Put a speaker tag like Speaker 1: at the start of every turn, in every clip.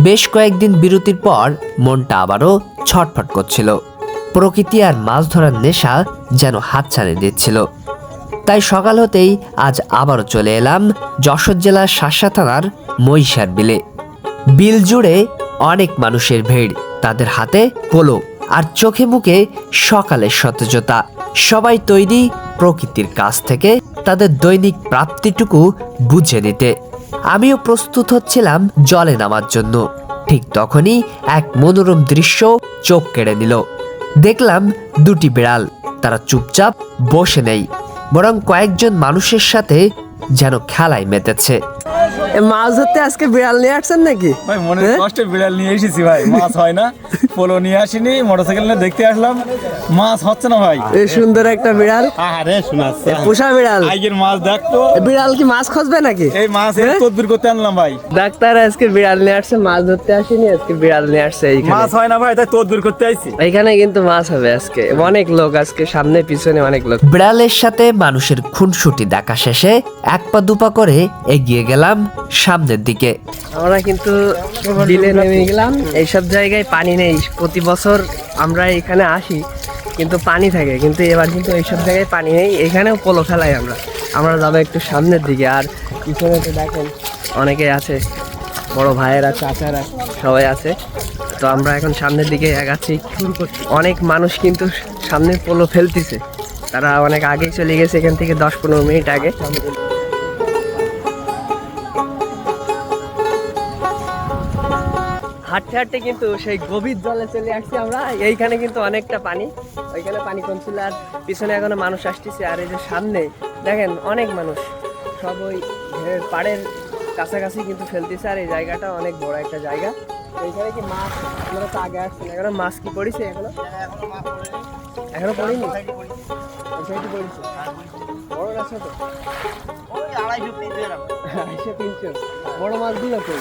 Speaker 1: বেশ কয়েকদিন বিরতির পর মনটা আবারও ছটফট করছিল। প্রকৃতি আর মাছ ধরার নেশা যেন হাতছানি দিচ্ছিল। তাই সকাল হতেই আজ আবারও চলে এলাম যশোর জেলার শাসা থানার মহিষার বিলে। বিল জুড়ে অনেক মানুষের ভিড়, তাদের হাতে পোলো আর চোখে মুখে সকালের সতেজতা। সবাই তৈরি প্রকৃতির কাছ থেকে তাদের দৈনিক প্রাপ্তিটুকু বুঝে নিতে। আমিও প্রস্তুত হচ্ছিলাম জলে নামার জন্য। ঠিক তখনই এক মনোরম দৃশ্য চোখ কেড়ে নিল। দেখলাম দুটি বিড়াল, তারা চুপচাপ বসে নেই, বরং কয়েকজন মানুষের সাথে যেন খেলায় মেতেছে।
Speaker 2: মাছ ধরতে আজকে বিড়াল নিয়ে আসছেন নাকি?
Speaker 3: ভাই মনে কষ্টে বিড়াল নিয়ে এসেছি ভাই, মাছ হয় না, পোলো নিয়ে আসিনি, মোটরসাইকেল নিয়ে দেখতে আসলাম, মাছ হচ্ছে না ভাই।
Speaker 2: এই সুন্দর একটা বিড়াল,
Speaker 3: আরে শোনাচ্ছে
Speaker 2: পোষা বিড়াল।
Speaker 3: আজকের মাছ দেখতো,
Speaker 2: বিড়াল কি মাছ খুঁজবে নাকি?
Speaker 3: এই মাছ তদবির করতে আনলাম ভাই।
Speaker 2: ডাক্তার আজকে বিড়াল নিয়ে আসছে, মাছ ধরতে আসেনি, আজকে বিড়াল নিয়ে আসছে।
Speaker 3: মাছ হয় না ভাই, তাই তদবির করতে আইছি।
Speaker 2: এইখানে কিন্তু মাছ হবে আজকে। অনেক লোক আজকে, সামনে পিছনে অনেক লোক।
Speaker 1: বিড়ালের সাথে মানুষের খুনসুটি দেখা শেষে এক পা দুপা করে এগিয়ে গেলাম সামনের দিকে।
Speaker 2: আমরা কিন্তু বিলে নেমে গেলাম। এইসব জায়গায় পানি নেই, প্রতি বছর আমরা এখানে আসি কিন্তু পানি থাকে, কিন্তু এবার কিন্তু এইসব জায়গায় পানি নেই। এখানেও পোলো খেলাই আমরা যাবো একটু সামনের দিকে। আর পিছনে তো দেখেন অনেকে আছে, বড় ভাইয়েরা, চাচারা সবাই আছে। তো আমরা এখন সামনের দিকে এগাচ্ছি। অনেক মানুষ কিন্তু সামনে পোলো ফেলতেছে, তারা অনেক আগেই চলে গেছে, এখান থেকে 10-15 মিনিট আগে। হাঁটতে হাঁটতে কিন্তু সেই গভীর জলে চলে আসছি আমরা। এইখানে কিন্তু অনেকটা পানি, ওইখানে পানি কমছিল, আর পিছনে এখনো মানুষ আসতেছে। আর এই যে সামনে দেখেন অনেক মানুষ, সব ওই পাড়ের কাছাকাছি কিন্তু ফেলতেছে। আর এই জায়গাটা অনেক বড় একটা জায়গা। এইখানে কি মাছ, আপনারা তো আগে আসছেন, এখনো মাছ কি পড়েছে? এখনো পড়িনি, পড়েছে বড় আছে তো, 250-300। বড় মাছগুলো কই?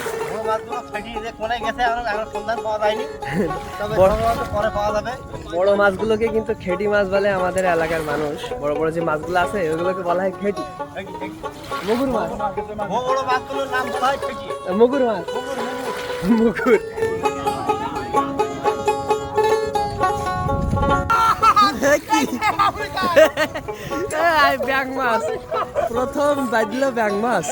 Speaker 2: বড় মাছগুলোকে কিন্তু খেটি মাছ বলে আমাদের এলাকার মানুষ। বড় বড় যে মাছগুলো আছে ওগুলোকে বলা হয় খেটি। মুগুর মাছ, মুগুর মাছ, মুগুর। ব্যাং মাছ প্রথম বাজলো, ব্যাং মাছ।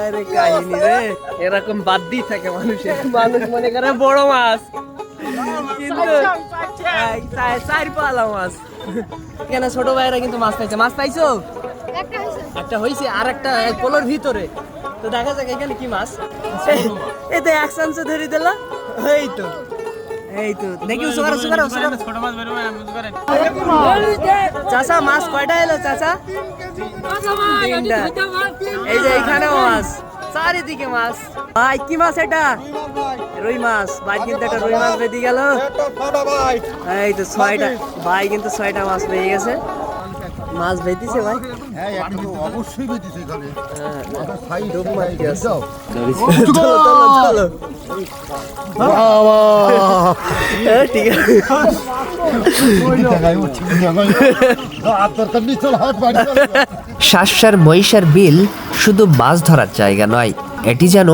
Speaker 2: আরে কাহিনী রে, এরকম বাদ দিয়ে থাকে মানুষের। মানুষ মনে করে বড় মাছ, কিন্তু 4 পালা মাছ। কেন ছোট ভাইরা কিন্তু মাছ পাইছে? মাছ পাইছো? একটা হয়েছে, আর একটা পোলোর ভিতরে। তো দেখা যাক এখানে কি মাছ। এই তো এক চান্সে ধরে দিল। এই তো দেখি চাচা মাছ কয়টা এলো চাচা? 3টা। এই যে এখানেও মাছ, চারিদিকে মাছ। ভাই কি মাছ এটা? রুই মাছ। ভাই কিন্তু একটা রুই মাছ বেঁধে গেল। এই তো 6টা, ভাই কিন্তু 6টা মাছ পেয়ে গেছে। মাছ বেঁধেছে ভাই,
Speaker 4: অবশ্যই বেঁধেছে।
Speaker 2: ঠিক আছে।
Speaker 1: শাসার মহিষার বিল শুধু মাছ ধরার জায়গা নয়, এটি যেন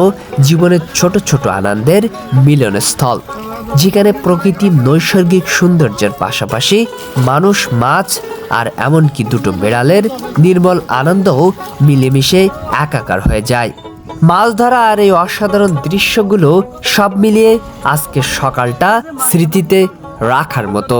Speaker 1: জীবনের ছোট ছোট আনন্দের মিলনস্থল, যেখানে প্রকৃতির নৈসর্গিক সৌন্দর্যের পাশাপাশি মানুষ, মাছ আর এমনকি দুটো বিড়ালের নির্মল আনন্দও মিলেমিশে একাকার হয়ে যায়। মাছ ধরা আর এই অসাধারণ দৃশ্যগুলো সব মিলিয়ে আজকের সকালটা স্মৃতিতে রাখার মতো।